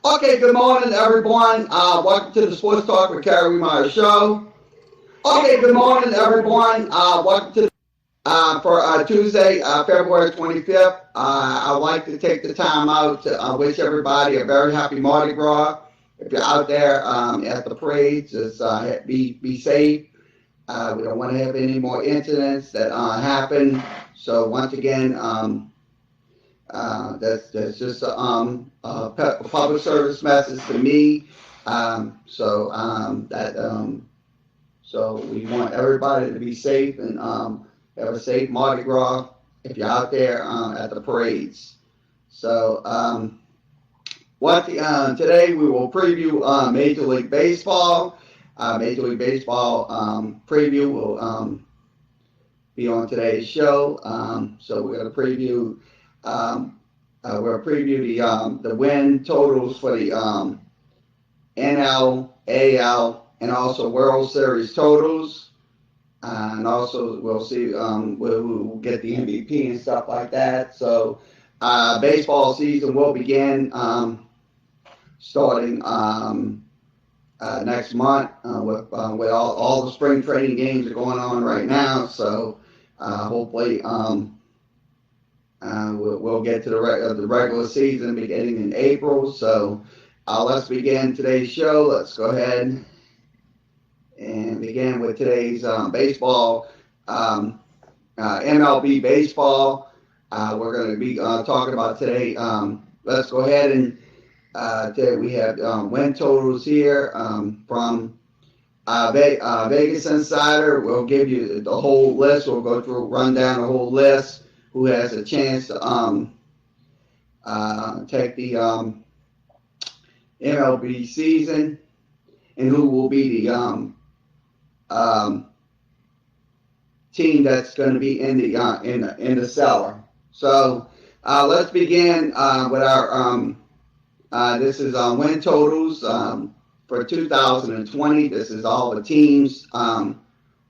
Okay, good morning, everyone. Welcome to the Sports Talk with Kerry Wehmeyer show. Okay, good morning, everyone. Welcome to for Tuesday, February 25th. I'd like to take the time out to wish everybody a very happy Mardi Gras. If you're out there at the parades, just be safe. We don't want to have any more incidents that happen. So once again, that's just a public service message to me. So we want everybody to be safe and have a safe Mardi Gras if you're out there at the parades. So today we will preview Major League Baseball. Major League Baseball preview will be on today's show. So we're going to preview. We'll preview the win totals for the NL, AL, and also World Series totals. And also we'll see, we'll get the MVP and stuff like that. So baseball season will begin starting next month with all the spring training games are going on right now. So hopefully we'll get to the regular season beginning in April. So let's begin today's show. Let's go ahead and begin with today's baseball, MLB baseball. We're going to be talking about today. Let's go ahead and today we have win totals here from Vegas Insider. We'll give you the whole list. We'll go through, run down the whole list. Who has a chance to take the MLB season, and who will be the team that's going to be in the cellar. So let's begin with our this is win totals for 2020. This is all the teams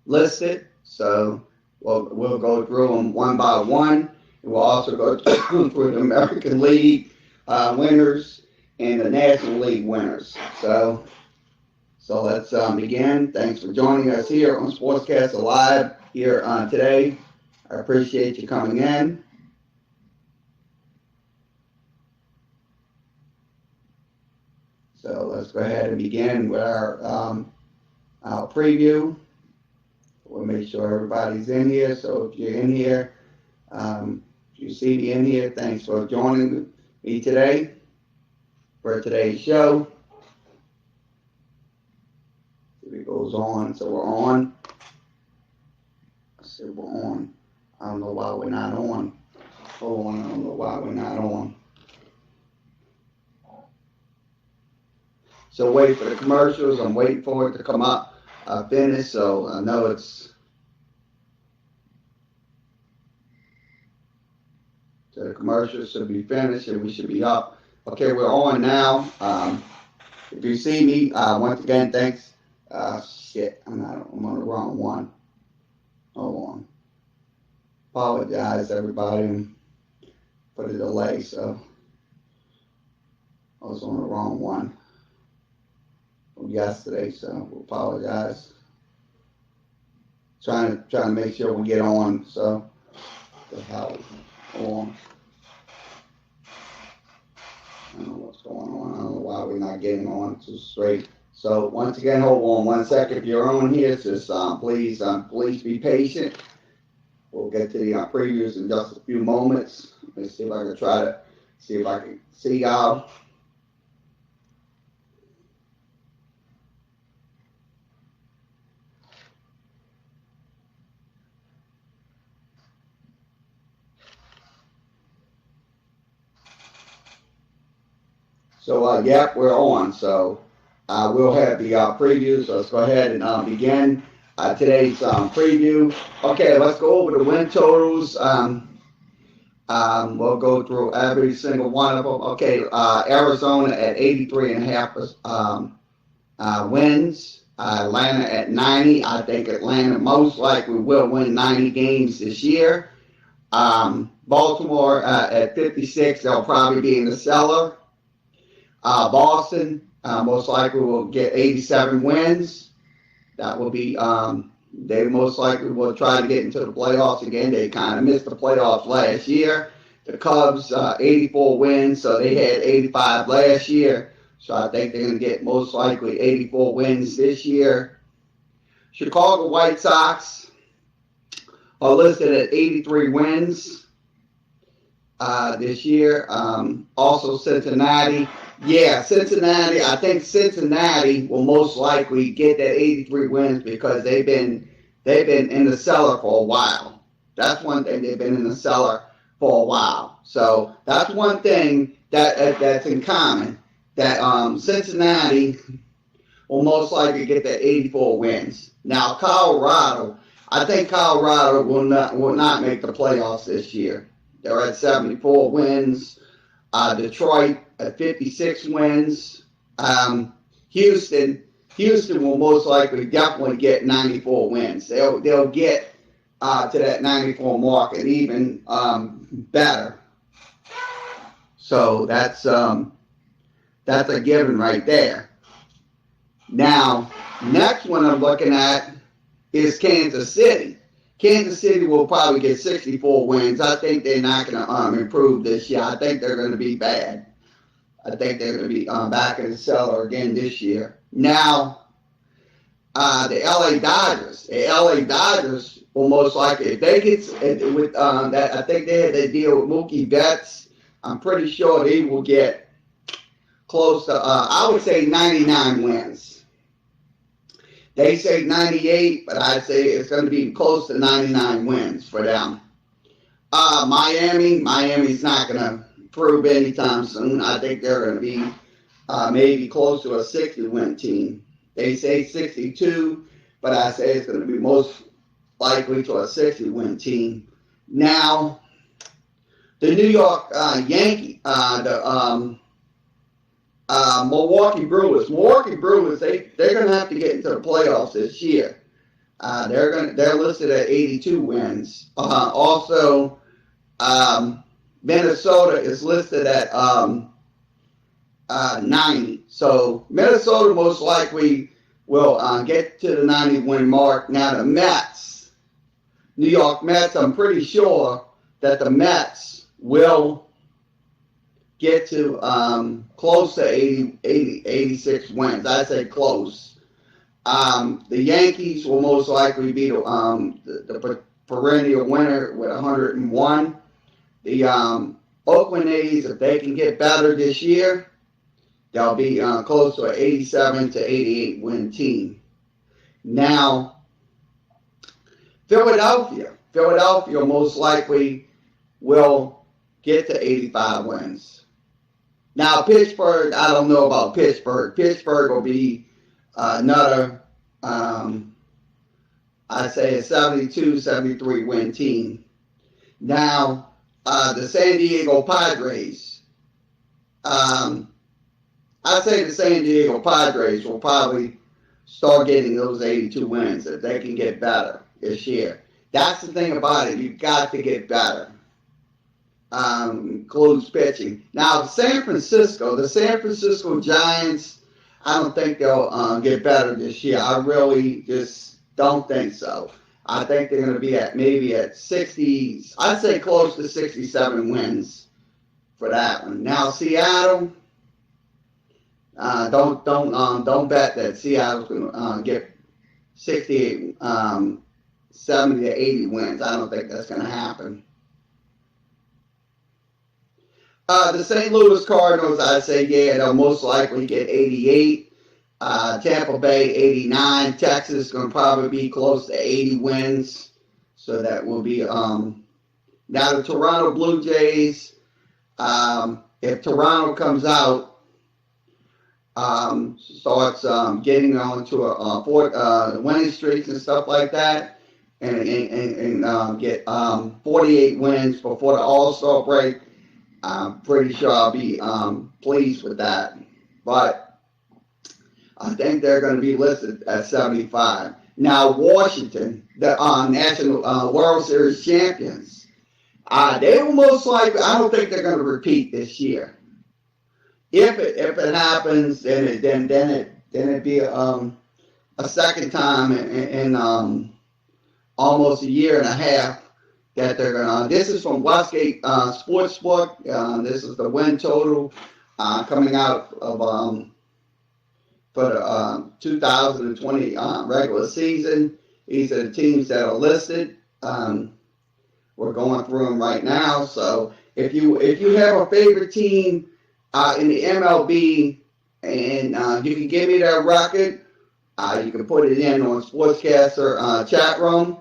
listed. So we'll go through them one by one. We'll also go through the American League winners and the National League winners. So let's begin. Thanks for joining us here on Sportscast Live here today. I appreciate you coming in. So let's go ahead and begin with our preview. We'll make sure everybody's in here. So if you're in here, if you see me in here, thanks for joining me today for today's show. If it goes on, so we're on. I said we're on. I don't know why we're not on. Hold on, I don't know why we're not on. So wait for the commercials. I'm waiting for it to come up. Finished, so I know it's so the commercials should be finished and we should be up. Okay, we're on now. If you see me, once again, thanks. Shit, I'm on the wrong one. Hold on. Apologize, everybody, for the delay. So I was on the wrong one yesterday, so we apologize. Trying to make sure we get on. So the hell on. I don't know what's going on. I don't know why we're not getting on too straight. So once again, hold on 1 second. If you're on here, just please be patient. We'll get to the previews in just a few moments. Let's see if I can try to see if I can see y'all. So, yep, we're on. So, we'll have the preview. So, let's go ahead and begin today's preview. Okay, let's go over the win totals. We'll go through every single one of them. Okay, Arizona at 83.5 wins. Atlanta at 90. I think Atlanta most likely will win 90 games this year. Baltimore at 56. They'll probably be in the cellar. Boston most likely will get 87 wins. That will be, they most likely will try to get into the playoffs again. They kind of missed the playoffs last year. The Cubs, 84 wins, so they had 85 last year. So I think they're going to get most likely 84 wins this year. Chicago White Sox are listed at 83 wins this year. Also Cincinnati. Yeah, Cincinnati. I think Cincinnati will most likely get that 83 wins because they've been in the cellar for a while. That's one thing, they've been in the cellar for a while. So that's one thing that's in common. That Cincinnati will most likely get that 84 wins. Now Colorado, I think Colorado will not make the playoffs this year. They're at 74 wins. Detroit at 56 wins. Houston will most likely definitely get 94 wins. They'll get to that 94 mark and even better. So that's a given right there. Now, next one I'm looking at is Kansas City. Kansas City will probably get 64 wins. I think they're not going to improve this year. I think they're going to be bad. I think they're going to be back in the cellar again this year. Now, the LA Dodgers. The LA Dodgers will most likely, if they get with that, I think they had that deal with Mookie Betts. I'm pretty sure they will get close to, I would say 99 wins. They say 98, but I say it's going to be close to 99 wins for them. Miami's not going to improve anytime soon. I think they're going to be maybe close to a 60-win team. They say 62, but I say it's going to be most likely to a 60-win team. Now, the New York Yankees, Milwaukee Brewers. Milwaukee Brewers, they're going to have to get into the playoffs this year. They're listed at 82 wins. Also, Minnesota is listed at 90. So Minnesota most likely will get to the 90-win mark. Now the Mets, New York Mets, I'm pretty sure that the Mets will get to close to 86 wins. I say close. The Yankees will most likely be the perennial winner with 101. The Oakland A's, if they can get better this year, they'll be close to an 87 to 88 win team. Now, Philadelphia most likely will get to 85 wins. Now, Pittsburgh, I don't know about Pittsburgh. Pittsburgh will be another, I'd say a 72, 73 win team. Now, the San Diego Padres, I'd say the San Diego Padres will probably start getting those 82 wins if they can get better this year. That's the thing about it. You've got to get better. Includes pitching. Now, the San Francisco Giants, I don't think they'll get better this year. I really just don't think so. I think they're going to be maybe at 60, I'd say close to 67 wins for that one. Now, Seattle, don't bet that Seattle's going to get 68, 70 to 80 wins. I don't think that's going to happen. The St. Louis Cardinals, I'd say, yeah, they'll most likely get 88. Tampa Bay, 89. Texas is going to probably be close to 80 wins. So that will be, now the Toronto Blue Jays, if Toronto comes out, starts getting on to a winning streaks and stuff like that, and get 48 wins before the All-Star break, I'm pretty sure I'll be pleased with that. But I think they're going to be listed at 75. Now, Washington, the National World Series champions, they will most likely, I don't think they're going to repeat this year. if it happens, then it'd be a second time in almost a year and a half that they're gonna. This is from Westgate Sportsbook. This is the win total coming out of for the 2020 regular season. These are the teams that are listed. We're going through them right now. So if you have a favorite team in the MLB and you can give me their record, you can put it in on Sportscaster chat room.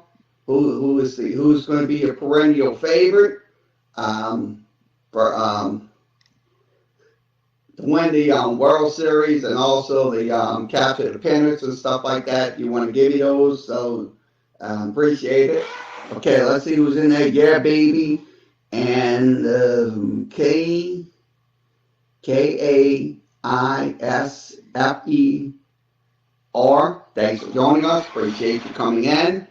Who's going to be your perennial favorite for to win the World Series and also the capture the pennants and stuff like that. If you want to give me those, so appreciate it. Okay, let's see who's in there. Yeah, baby, and Kaisfer. Thanks for joining us. Appreciate you coming in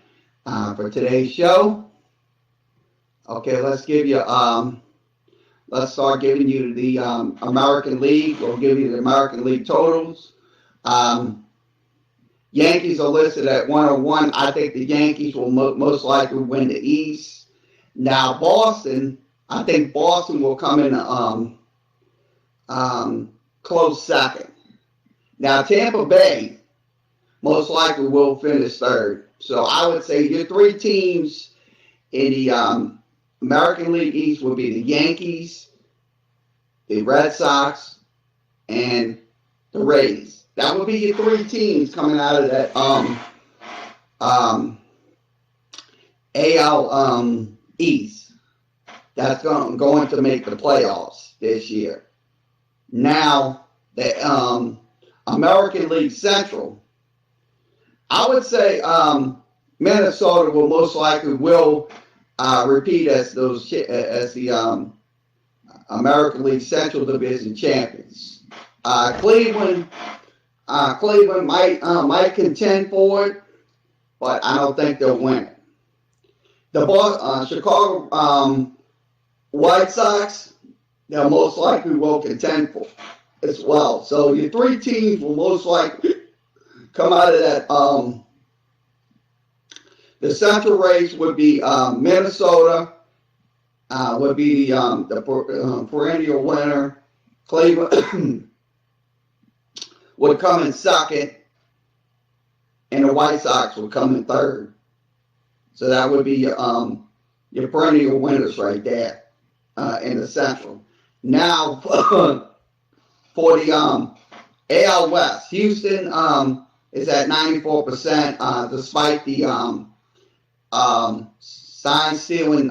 for today's show. Okay, let's start giving you the American League. We'll give you the American League totals. Yankees are listed at 101. I think the Yankees will most likely win the East. Now Boston, I think Boston will come in close second. Now Tampa Bay most likely will finish third. So I would say your three teams in the American League East would be the Yankees, the Red Sox, and the Rays. That would be your three teams coming out of that AL East. That's going to make the playoffs this year. Now, the American League Central, I would say Minnesota will most likely repeat as the American League Central Division champions. Cleveland might contend for it, but I don't think they'll win it. The Chicago White Sox, they'll most likely will contend for as well. So your three teams will most likely come out of that. The Central race would be Minnesota, would be the perennial winner. Cleveland would come in second, and the White Sox would come in third. So that would be your perennial winners right there in the Central. Now for the AL West, Houston is at 94%, despite the sign stealing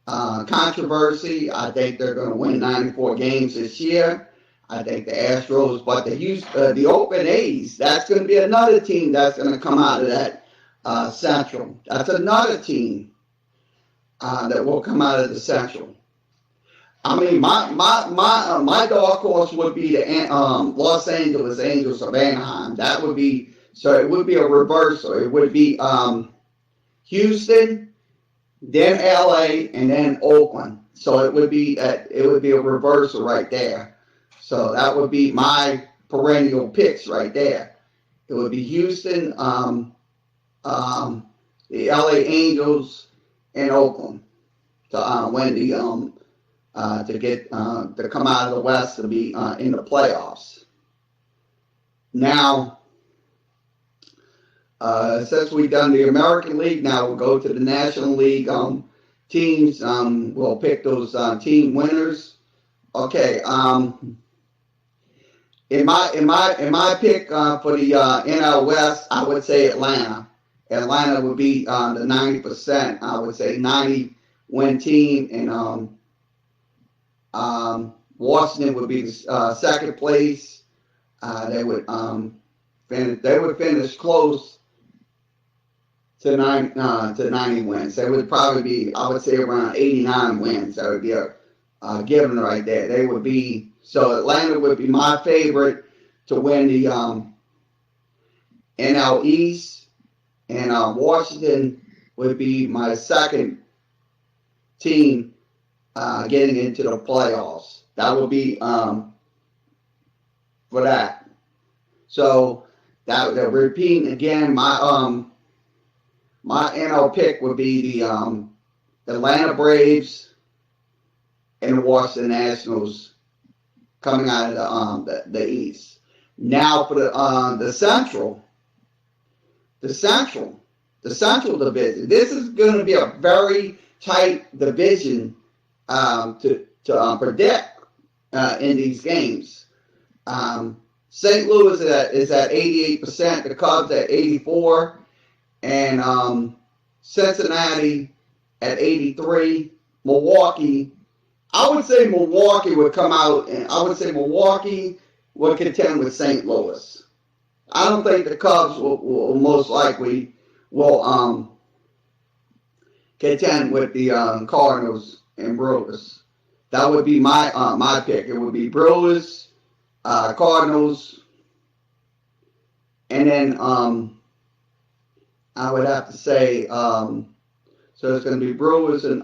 controversy. I think they're going to win 94 games this year. I think the Astros, but the Oakland A's, that's going to be another team that's going to come out of that Central. That's another team that will come out of the Central. I mean, my dark horse would be the Los Angeles Angels of Anaheim. That would be, so it would be a reversal. It would be Houston, then LA, and then Oakland. So it would be a reversal right there. So that would be my perennial picks right there. It would be Houston, the LA Angels, and Oakland to win the to come out of the West to be in the playoffs. Now, since we've done the American League, now we'll go to the National League teams. We'll pick those team winners. Okay. In my pick for the NL West, I would say Atlanta. Atlanta would be the 90%. I would say 90-win team, and Washington would be the second place. They would finish close to 90 wins. They would probably be, I would say, around 89 wins. That would be a given right there. They would be, so Atlanta would be my favorite to win the NL East, and Washington would be my second team getting into the playoffs. That would be for that. So that repeating again, my NL pick would be the Atlanta Braves and the Washington Nationals coming out of the East. Now for the Central, the Central Division. This is going to be a very tight division to predict in these games. St. Louis is at 88%, the Cubs at 84%, and Cincinnati at 83%. Milwaukee, I would say Milwaukee would come out, and I would say Milwaukee would contend with St. Louis. I don't think the Cubs will most likely will contend with the Cardinals and Brewers. That would be my pick. It would be Brewers, Cardinals, and then I would have to say so it's going to be Brewers and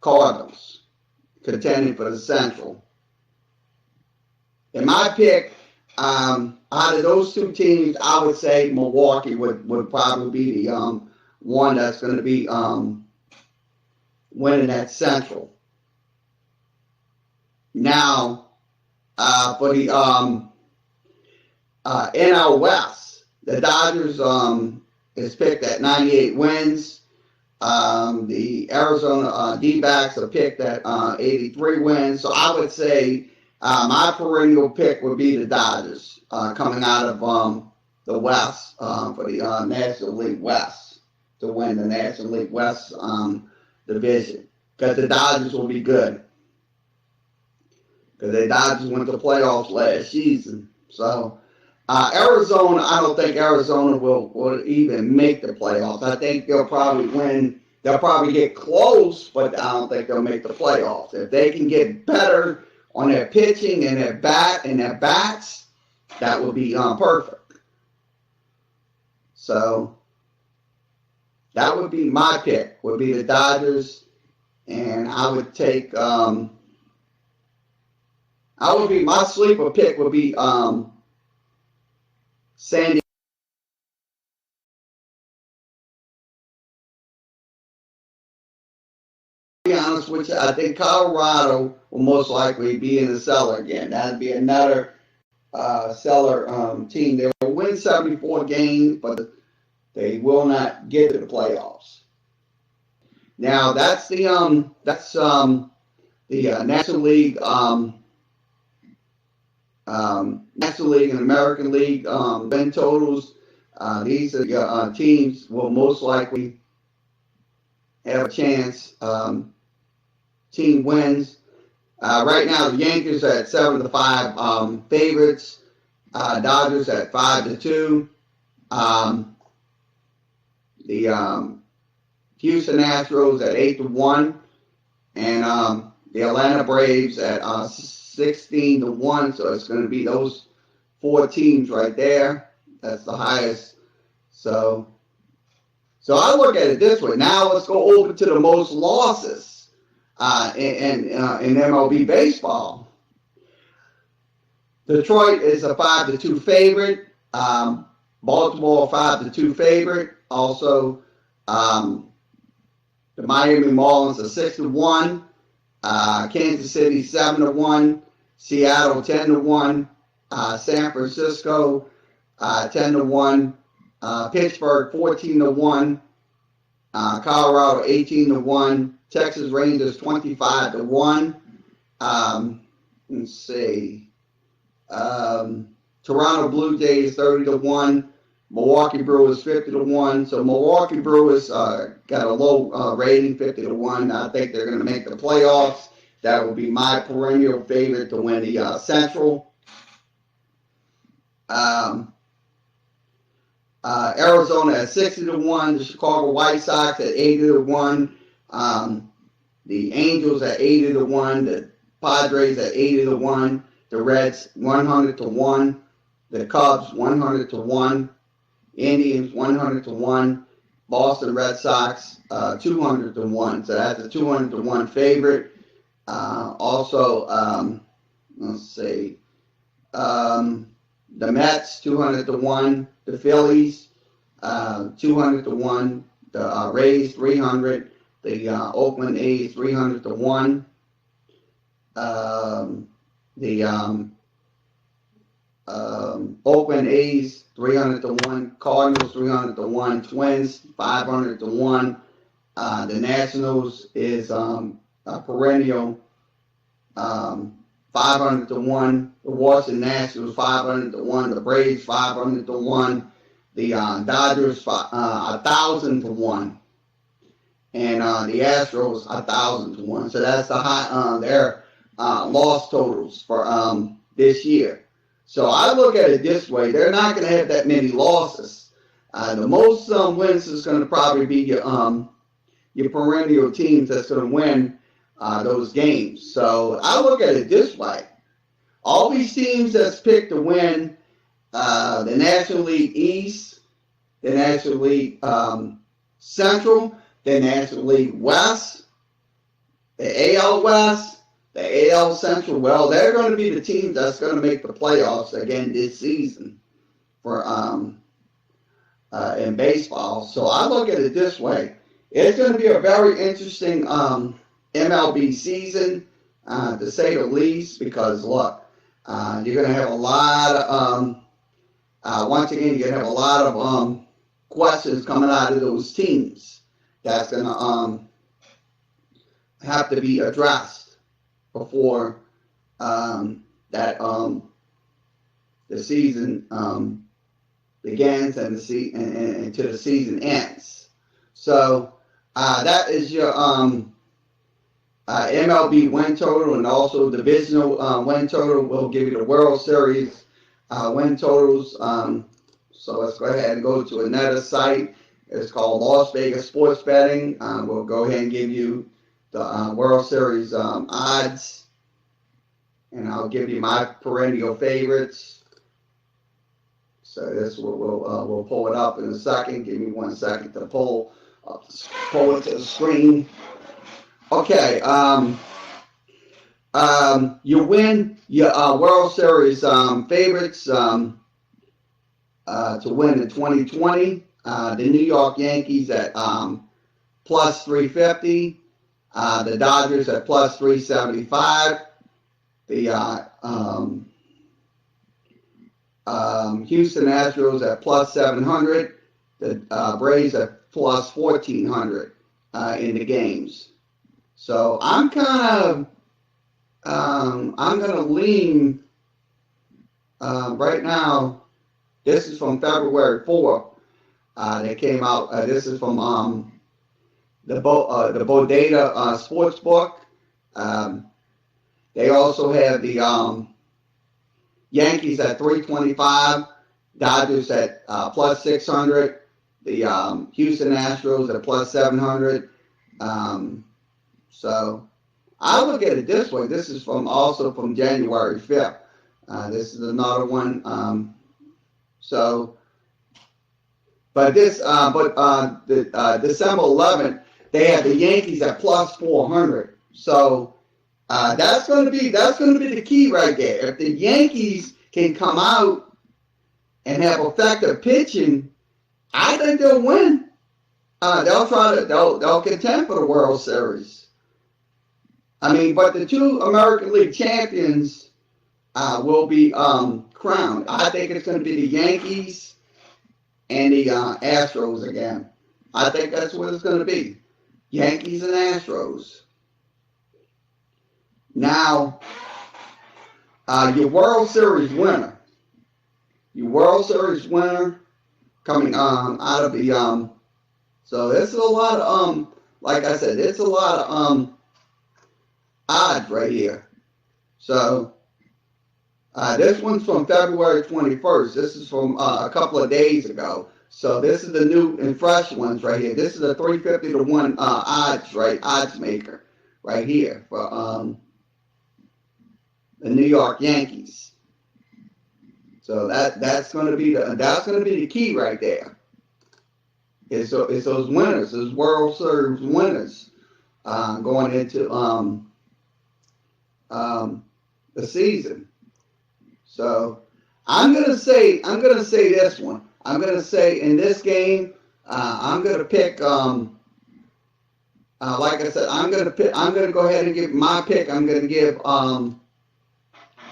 Cardinals contending for the Central. In my pick, out of those two teams, I would say Milwaukee would probably be the one that's going to be winning that Central. Now, for the NL West, the Dodgers is picked at 98 wins. The Arizona D-backs are picked at 83 wins. So I would say my perennial pick would be the Dodgers coming out of the West for the National League West to win the National League West division, because the Dodgers will be good. Because the Dodgers went to the playoffs last season. So Arizona, I don't think Arizona will even make the playoffs. I think they'll probably win. They'll probably get close, but I don't think they'll make the playoffs. If they can get better on their pitching and their bats, that would be perfect. So that would be my pick. Would be the Dodgers, and I would take. My sleeper pick would be San Diego. To be honest with you, I think Colorado will most likely be in the cellar again. That'd be another cellar team. They will win 74 games, but they will not get to the playoffs. Now that's the National League. National League and American League win totals. These teams will most likely have a chance. Team wins. Right now, the Yankees are at 7-5 favorites. Dodgers at 5-2. The Houston Astros at 8-1, and the Atlanta Braves at 16-1. So it's going to be those four teams right there. That's the highest. So I look at it this way. Now let's go over to the most losses in MLB baseball. Detroit is a 5-2 favorite. Baltimore 5-2 favorite. Also, the Miami Marlins are 6-1. Kansas City 7-1. Seattle 10-1. San Francisco 10-1. Pittsburgh 14-1. Colorado 18-1. Texas Rangers 25-1. Let's see. Toronto Blue Jays 30-1. Milwaukee Brewers 50-1. So Milwaukee Brewers got a low rating, 50-1. I think they're going to make the playoffs. That will be my perennial favorite to win the Central. Arizona at 60-1. The Chicago White Sox at 80-1. The Angels at 80-1. The Padres at 80-1. The Reds 100-1. The Cubs 100-1. Indians 100-1. Boston Red Sox 200-1. So that's a 200-1 favorite. Also, let's see, um, the Mets 200 to 1, the Phillies 200 to 1, the Rays 300, the Oakland A's 300 to 1, the Oakland A's 300 to 1, Cardinals 300 to 1, Twins 500 to 1. The Nationals is a perennial 500 to 1. The Washington Nationals 500 to 1. The Braves 500 to 1. The Dodgers 1,000 to 1, and the Astros 1,000 to 1. So that's the high their loss totals for this year. So I look at it this way: they're not going to have that many losses. The most wins is going to probably be your perennial teams that's going to win those games. So I look at it this way: all these teams that's picked to win the National League East, the National League Central, the National League West, the AL West, the AL Central. Well, they're going to be the teams that's going to make the playoffs again this season for in baseball. So I look at it this way: it's going to be a very interesting MLB season, to say the least, because look, you're going to have a lot of once again, you're going to have a lot of questions coming out of those teams that's going to have to be addressed before that the season begins and until the season ends. So that is your MLB win total, and also divisional win total. We'll give you the World Series win totals. So let's go ahead and go to another site. It's called Las Vegas Sports Betting. We'll go ahead and give you the World Series odds, and I'll give you my perennial favorites. So this we'll pull it up in a second. Give me 1 second to pull it to the screen. Okay. You win your World Series favorites to win in 2020. The New York Yankees at plus 350. The Dodgers at plus 375. The Houston Astros at plus 700. The Braves at plus 1,400 in the games. So I'm going to lean right now. This is from February 4th. They came out. This is from the Bodega Sportsbook. They also have the Yankees at 325, Dodgers at plus 600, the Houston Astros at plus 700. So I look at it this way. This is also from January 5th. This is another one. But December 11th, they have the Yankees at plus 400. So that's going to be the key right there. If the Yankees can come out and have effective pitching, I think they'll win. They'll contend for the World Series. I mean, but the two American League champions will be crowned. I think it's going to be the Yankees and the Astros again. I think that's what it's going to be. Yankees and Astros. Now, your World Series winner. Your World Series winner coming out of the so this is a lot of like I said, it's a lot of odds right here. So this one's from February 21st. This is from a couple of days ago. So this is the new and fresh ones right here. This is a 350 to 1 odds maker right here for the New York Yankees. So that's going to be the key right there. It's those winners, those World Series winners going into um, the season. So I'm gonna say this one. I'm gonna say in this game, I'm gonna pick. Like I said, I'm gonna pick. I'm gonna go ahead and give my pick. I'm gonna give. I'm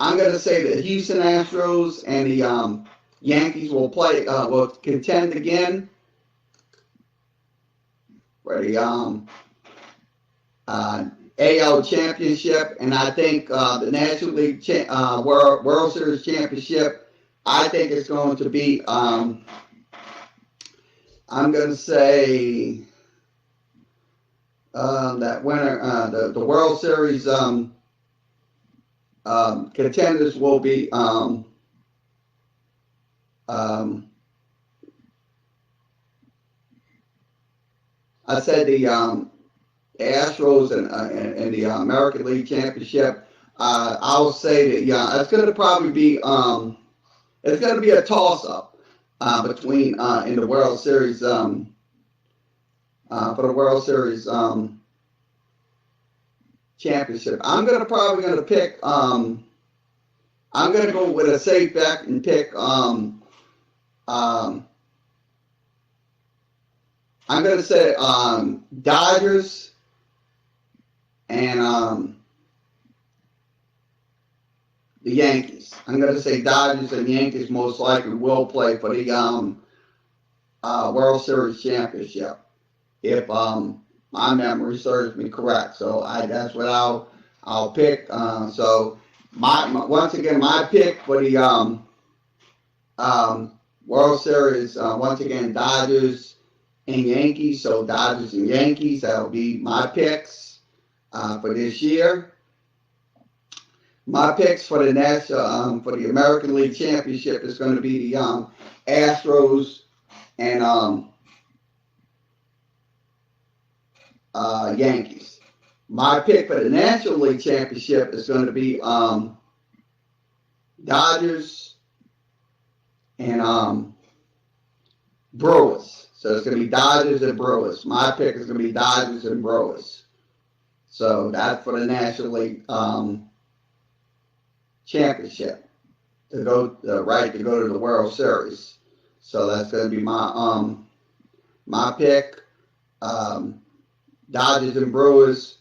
gonna say the Houston Astros and the Yankees will play. Will contend again for the uh, AL Championship, and I think the National League World Series Championship. I think it's going to be. I'm going to say that winner, the World Series contenders will be. I said the Astros and the American League Championship. I'll say that it's going to probably be it's going to be a toss up between in the World Series for the World Series championship. I'm going to probably going to pick. I'm going to go with a safe bet and pick. Um, I'm going to say Dodgers and the Yankees. I'm going to say Dodgers and Yankees most likely will play for the World Series championship if my memory serves me correct. So that's what I'll pick. So my once again my pick for the World Series once again Dodgers and Yankees. So Dodgers and Yankees, that'll be my picks for this year. My picks for the national for the American League Championship is going to be the Astros and Yankees. My pick for the National League Championship is going to be Dodgers and Brewers. So it's going to be Dodgers and Brewers. My pick is going to be Dodgers and Brewers. So that's for the National League Championship to go the right to go to the World Series. So that's going to be my pick. Dodgers and Brewers,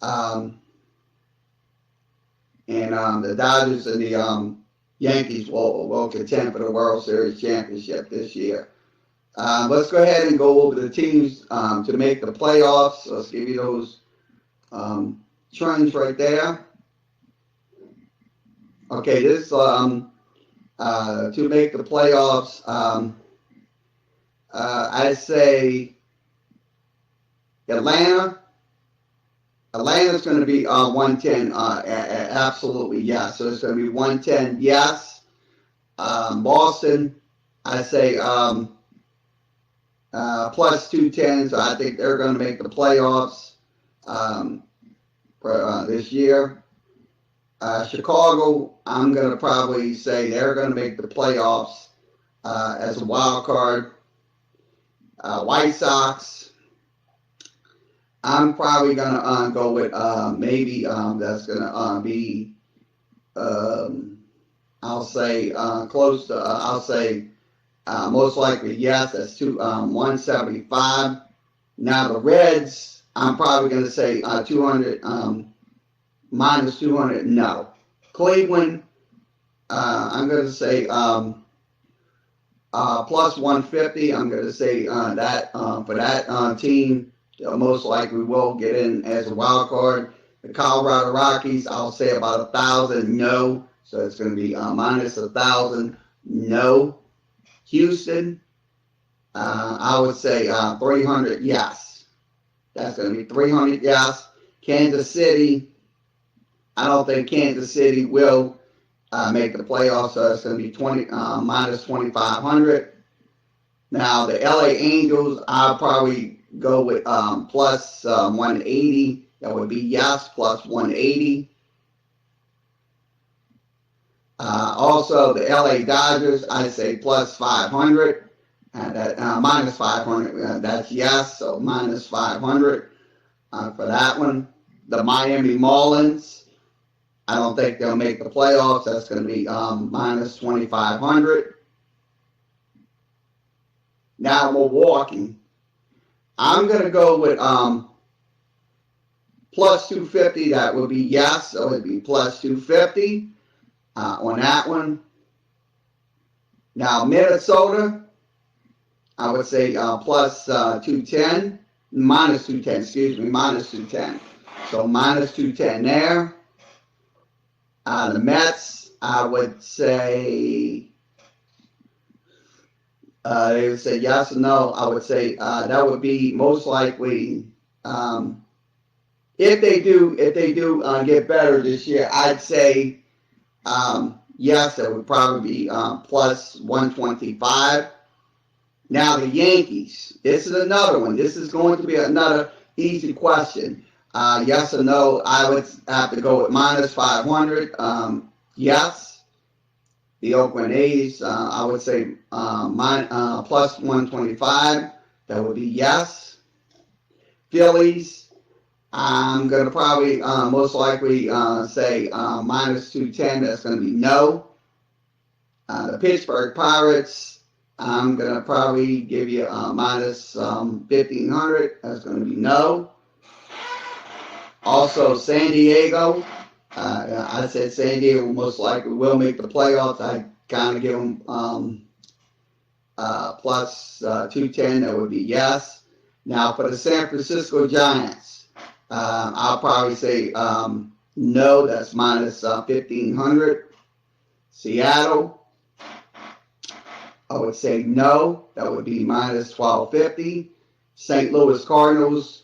and the Dodgers and the Yankees will contend for the World Series championship this year. Let's go ahead and go over the teams to make the playoffs. So let's give you those trends right there. Okay, this to make the playoffs, I say Atlanta's going to be 110. Absolutely, yes. So it's going to be 110, yes. Boston, I say plus 210. So I think they're going to make the playoffs for this year. Chicago, I'm going to probably say they're going to make the playoffs as a wild card. White Sox, I'm probably going to go with maybe that's going to be, I'll say close to, I'll say most likely yes, that's 175. Now the Reds, I'm probably going to say 200, minus 200, no. Cleveland, I'm going to say plus 150. I'm going to say that for that team, most likely will get in as a wild card. The Colorado Rockies, I'll say about 1,000, no. So it's going to be minus 1,000, no. Houston, I would say 300, yes. That's going to be 300, yes. Kansas City, I don't think Kansas City will make the playoffs, so it's going to be minus 2,500. Now, the LA Angels, I'll probably go with plus 180. That would be yes, plus 180. Also, the LA Dodgers, I say plus 500. Minus 500, that's yes, so minus 500 for that one. The Miami Marlins, I don't think they'll make the playoffs. That's going to be minus 2,500. Now Milwaukee, I'm going to go with plus 250. That would be yes. So it'd be plus 250 on that one. Now Minnesota, I would say plus 210, minus 210. Excuse me, minus 210. So minus 210 there. The Mets, I would say. They would say yes or no. I would say that would be most likely if they do get better this year. I'd say yes. That would probably be plus 125. Now the Yankees. This is another one. This is going to be another easy question. Yes or no? I would have to go with minus 500. Yes. The Oakland A's, I would say plus 125. That would be yes. Phillies, I'm going to probably most likely say minus 210. That's going to be no. The Pittsburgh Pirates, I'm going to probably give you minus 1,500. That's going to be no. Also, San Diego. I said San Diego most likely will make the playoffs. I kind of give them plus 210. That would be yes. Now for the San Francisco Giants, I'll probably say no. That's minus 1,500. Seattle, I would say no. That would be minus 1,250. St. Louis Cardinals.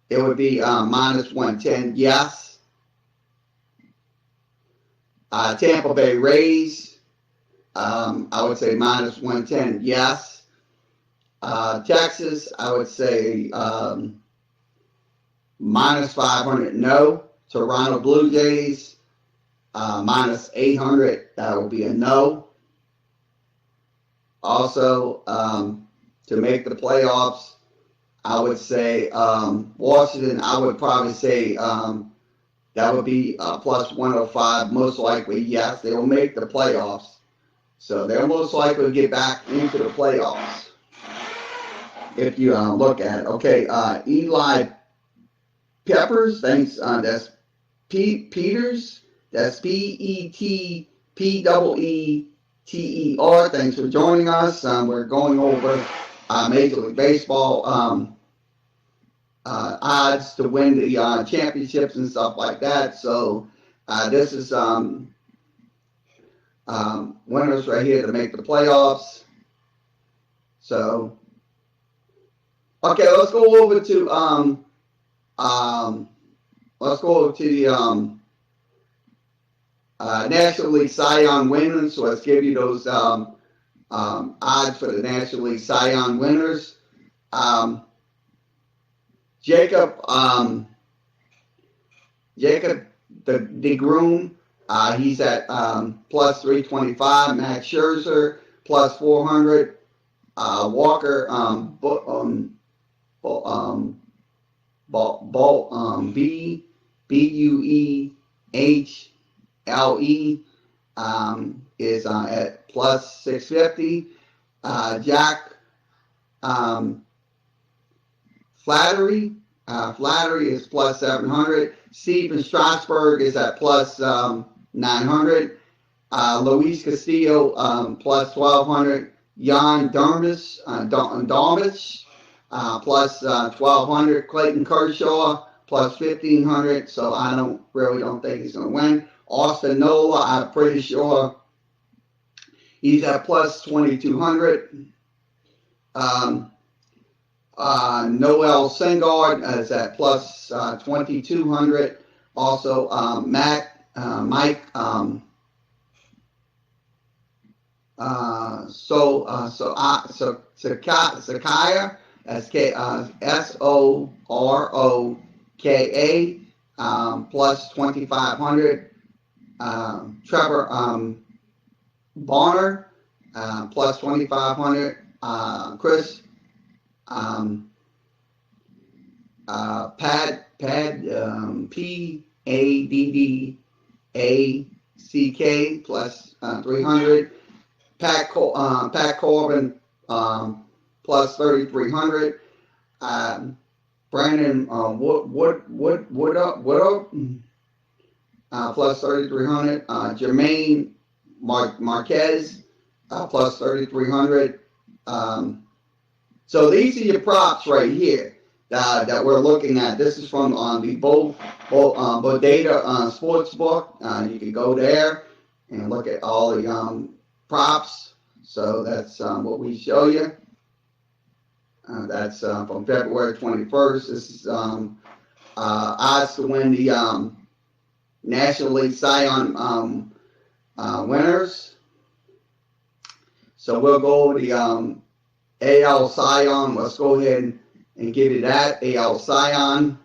It would be minus 110, yes. Tampa Bay Rays, I would say minus 110, yes. Texas, I would say minus 500, no. Toronto Blue Jays, minus 800, that would be a no. Also, to make the playoffs, I would say Washington, I would probably say that would be plus 105. Most likely, yes, they will make the playoffs. So they'll most likely get back into the playoffs if you look at it. Okay, Eli Peppers, thanks. That's Peters. That's Petpewetter. Thanks for joining us. We're going over Major League Baseball odds to win the championships and stuff like that. So this is winners right here to make the playoffs. So okay, let's go over to the National League Cy Young winners. So let's give you those odds for the National League Cy Young winners. Jacob DeGrom, he's at plus 325. Max Scherzer plus 400. Walker Buehle is at plus 650. Jack Flattery is plus 700. Steven Strasburg is at plus 900. Luis Castillo plus 1,200. Jan Darvish plus 1,200. Clayton Kershaw plus 1,500. So I don't think he's going to win. Austin Nola, I'm pretty sure he's at plus 2,200. Noel Syndergaard is at plus 2,200. Also, Mike Sakaya, Soroka, plus 2,500. Trevor Bonner, plus 2,500. Chris PADDACK plus 300. Pat Corbin plus 3,300. Um, Brandon what up? Plus 3,300. Jermaine Marquez plus 3,300. Um, so these are your props right here that we're looking at. This is from the Bodega Sportsbook. You can go there and look at all the props. So that's what we show you. That's from February 21st. This is odds to win the National League Scion winners. So we'll go over the AL Scion. Let's go ahead and give you that. AL Scion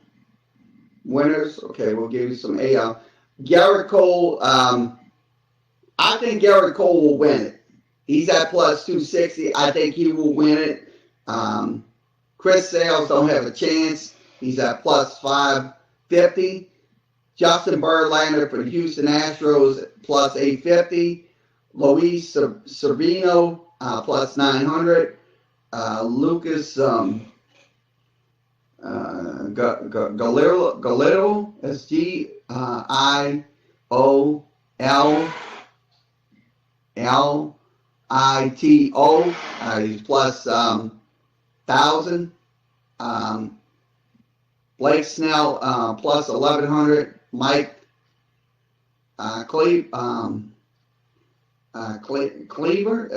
winners. Okay, we'll give you some AL. Garrett Cole, I think Garrett Cole will win it. He's at plus 260. I think he will win it. Chris Sales don't have a chance. He's at plus 550. Justin Verlander for the Houston Astros plus 850. Luis Severino plus 900. Lucas Galito, S G I O L L I T O. He's plus 1,000. Blake Snell plus 1,100. Mike Cleaver, CLEVINGER,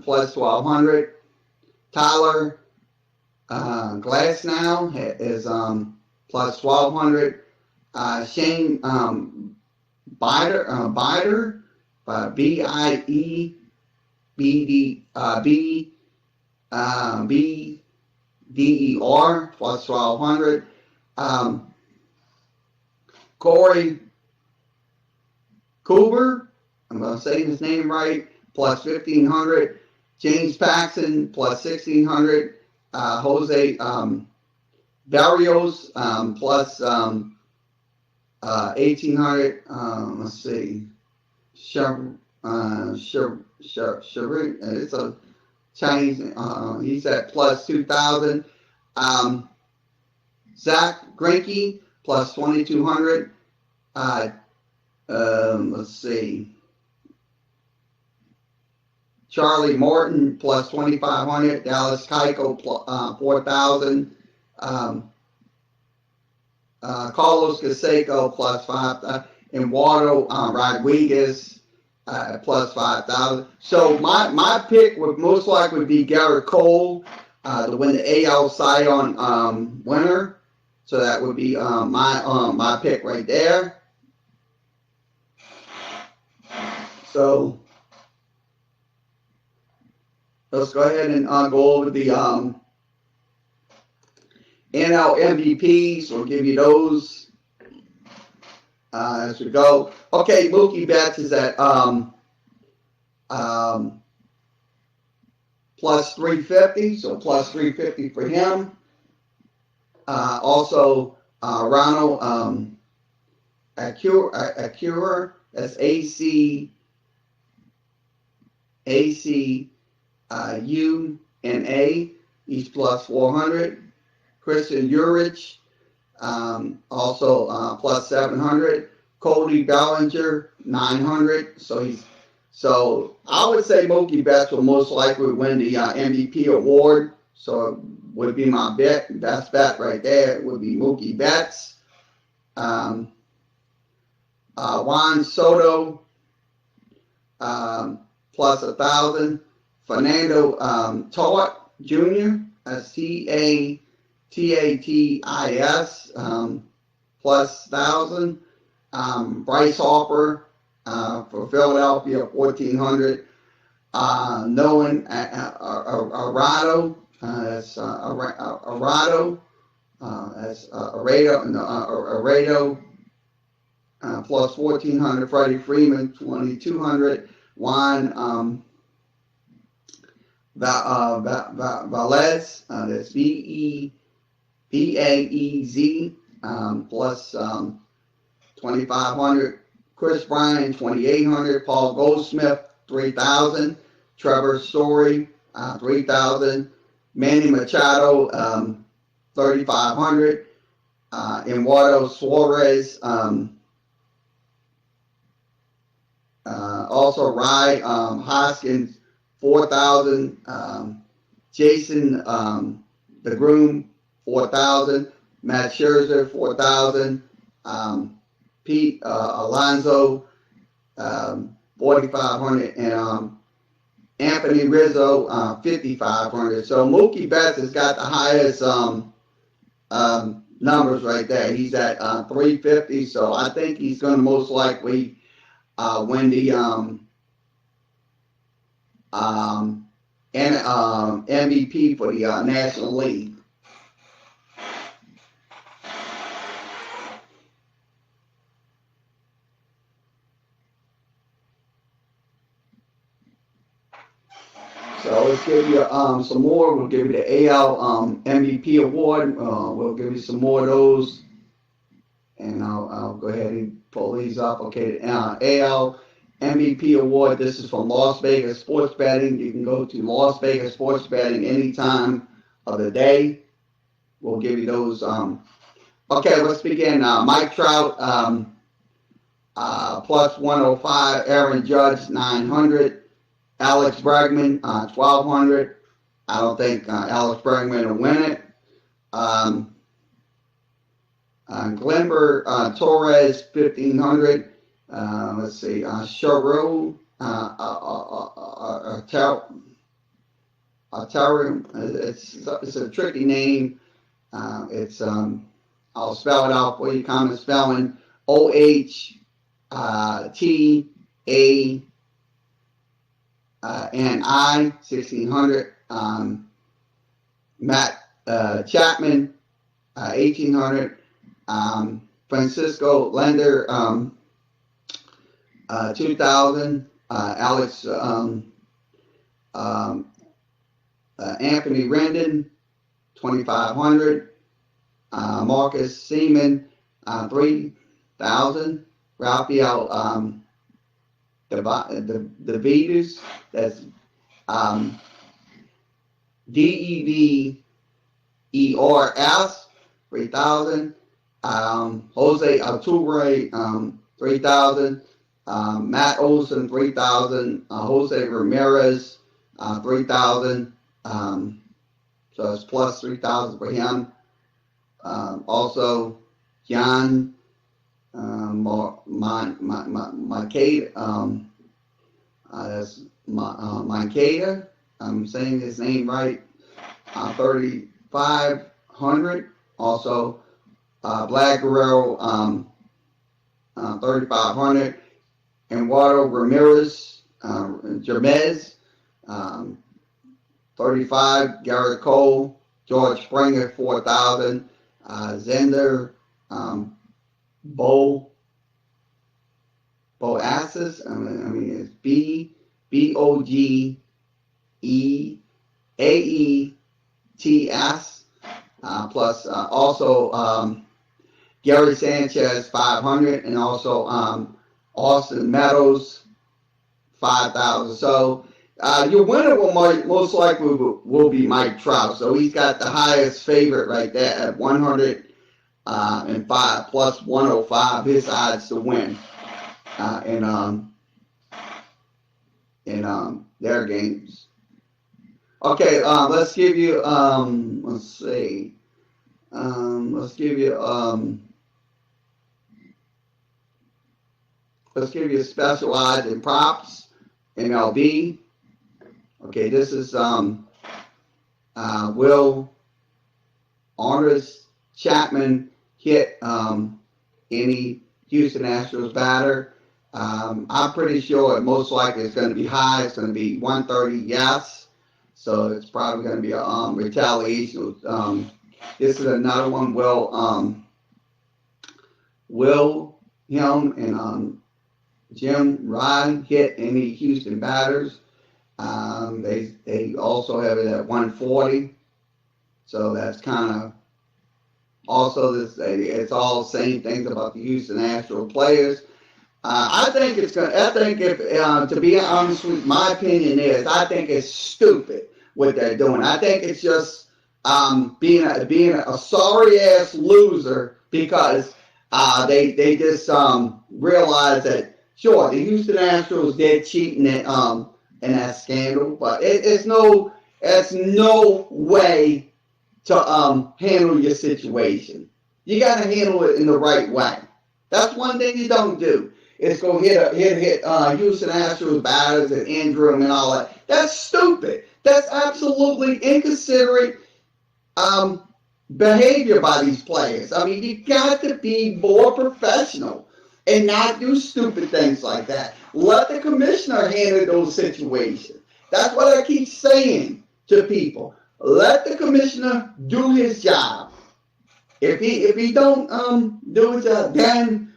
plus 1,200. Tyler Glasnow is plus 1,200. Shane Bider, BIEBDER, plus 1,200. Corey Cooper, I'm going to say his name right, plus 1,500. James Paxton, plus 1,600. Jose Barrios, plus 1,800. Let's see. It's a Chinese. He's at plus 2,000. Zach Greinke plus 2,200. Let's see. Charlie Morton plus 2,500. Dallas Keuchel 4,000. Carlos Canseco plus 5,000. And Eduardo Rodriguez plus 5,000. So my pick would most likely be Garrett Cole to win the AL Scion winner. So that would be my pick right there. So let's go ahead and go over the NL MVPs. We'll give you those as we go. Okay, Mookie Betts is at plus 350, so plus 350 for him. Also, Ronald Acura, that's ACUNA, he's plus 400. Christian Urich, also plus 700. Cody Bellinger, 900. So I would say Mookie Betts will most likely win the MVP award. So it would be my best bet right there. It would be Mookie Betts. Juan Soto, plus 1,000. Fernando Tatis Jr., Tatis, plus 1,000. Bryce Harper for Philadelphia, 1,400. Nolan Arado, that's Arado, that's Arado, plus 1,400. Freddie Freeman, 2,200. Juan Valez, that's Baez, plus 2,500. Chris Bryan, 2,800. Paul Goldsmith, 3,000. Trevor Story, 3,000. Manny Machado, 3,500. Eduardo Suarez, also Rye Hoskins, 4,000. Jason the Groom, 4,000. Matt Scherzer, 4,000. Pete Alonso, 4,500. And Anthony Rizzo, 5,500. So Mookie Betts has got the highest numbers right there. He's at 350. So I think he's going to most likely win the MVP for the National League. So let's give you some more. We'll give you the AL MVP award. We'll give you some more of those, and I'll go ahead and pull these up. Okay, AL MVP award. This is from Las Vegas Sports Betting. You can go to Las Vegas Sports Betting any time of the day. We'll give you those. Okay, let's begin. Mike Trout, plus 105. Aaron Judge, 900. Alex Bregman, 1,200. I don't think Alex Bregman will win it. Glenber Torres, 1,500. Let's see. Sharu Atarium. It's a tricky name. I'll spell it out for you. Common spelling: OHTANI, 1,600. Matt Chapman, 1,800. Francisco Lender, 2,000. Alex Anthony Rendon, 2,500. Marcus Seaman, 3,000. Rafael Devers, that's DEVERS, 3,000. Jose Altuve, 3,000. Matt Olson, 3,000. Jose Ramirez, 3,000. So it's plus 3,000 for him. Also, John Mancada, that's Mancada. I'm saying his name right. 3,500. Also, Vlad Guerrero, 3,500. Eduardo Ramirez, Jermez, 35. Garrett Cole, George Springer, 4,000. Zender, Boassis, it's Bogeaets, plus also Gary Sanchez, 500, and also Austin Meadows, 5,000. So your winner will most likely will be Mike Trout. So he's got the highest favorite right there at 105 plus 105. His odds to win in their games. Okay, let's give you let's see. Let's give you special odds and props. MLB. Okay, this is will Honors Chapman hit any Houston Astros batter? I'm pretty sure most likely it's going to be high. It's going to be 130, yes. So it's probably going to be a retaliation. This is another one. Will him and Jim Ryan hit any Houston batters? They also have it at 140. So that's kind of also this. It's all the same things about the Houston Astros players. I think it's going. I think if to be honest with my opinion is, I think it's stupid what they're doing. I think it's just being a sorry ass loser because they just realize that sure the Houston Astros did cheat in that scandal, but it's no way to handle your situation. You got to handle it in the right way. That's one thing you don't do. Is go hit Houston Astros batters and injure them and all that. That's stupid. That's absolutely inconsiderate behavior by these players. I mean, you got to be more professional and not do stupid things like that. Let the commissioner handle those situations. That's what I keep saying to people. Let the commissioner do his job. If he don't do his job, then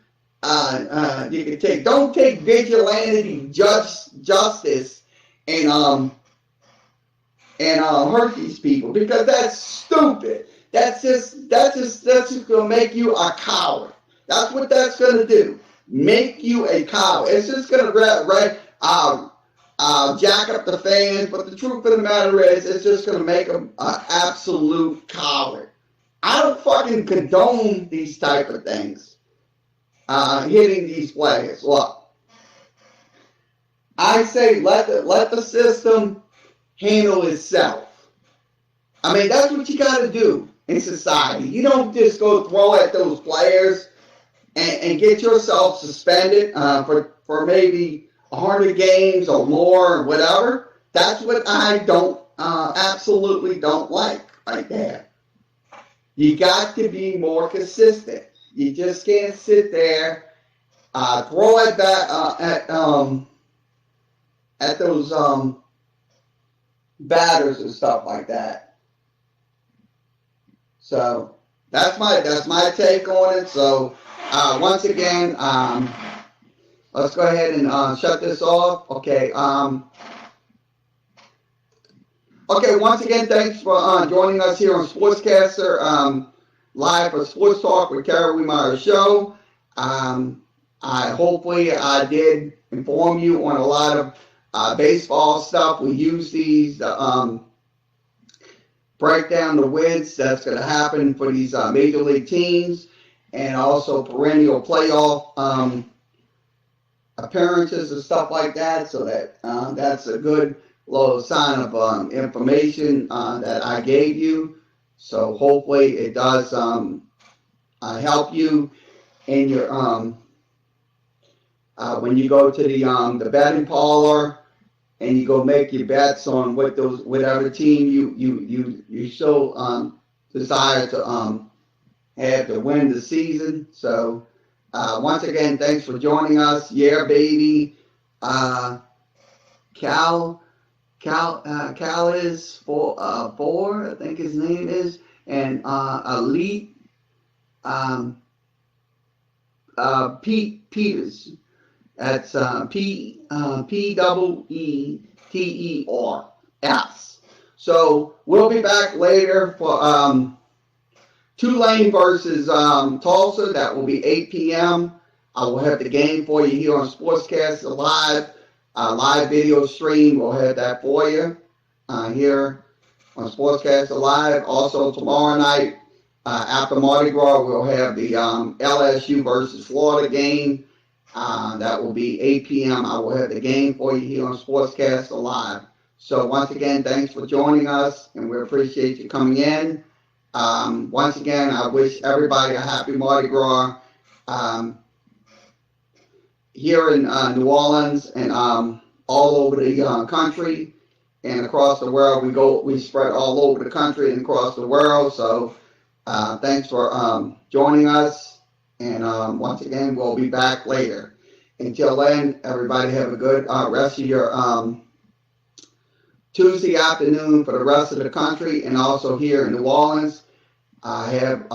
you can don't take vigilante justice and hurt these people because that's stupid. That's just gonna make you a coward. That's what that's gonna do. Make you a coward. It's just gonna jack up the fans. But the truth of the matter is, it's just gonna make them an absolute coward. I don't fucking condone these type of things. Hitting these players. Look, I say let the system handle itself. I mean, that's what you got to do in society. You don't just go throw at those players and get yourself suspended for maybe 100 games or more or whatever. That's what I don't absolutely don't like right there. You got to be more consistent. You just can't sit there, throw at that at those batters and stuff like that. So that's my take on it. So once again, let's go ahead and shut this off. Okay. Okay. Once again, thanks for joining us here on Sportscaster. Live for Sports Talk with Kerry Wehmeyer Show. Hopefully I did inform you on a lot of baseball stuff. We use these to break down the wins that's going to happen for these major league teams and also perennial playoff appearances and stuff like that. So that's a good little sign of information that I gave you. So hopefully it does help you in your when you go to the betting parlor and you go make your bets on whatever team you so desire to have to win the season. So once again, thanks for joining us. Yeah, baby. Cal is four, I think his name is, and Elite Pete Peters. That's Peeters. So we'll be back later for Tulane versus Tulsa. That will be 8 p.m. I will have the game for you here on Sportscast Live. Live video stream, we'll have that for you here on Sportscast Live. Also tomorrow night after Mardi Gras, we'll have the LSU versus Florida game. That will be 8 p.m. I will have the game for you here on Sportscast Live. So once again, thanks for joining us, and we appreciate you coming in. Once again, I wish everybody a happy Mardi Gras. Here in New Orleans and all over the country and across the world. We spread all over the country and across the world. So thanks for joining us. And once again, we'll be back later. Until then, everybody have a good rest of your Tuesday afternoon for the rest of the country and also here in New Orleans. I have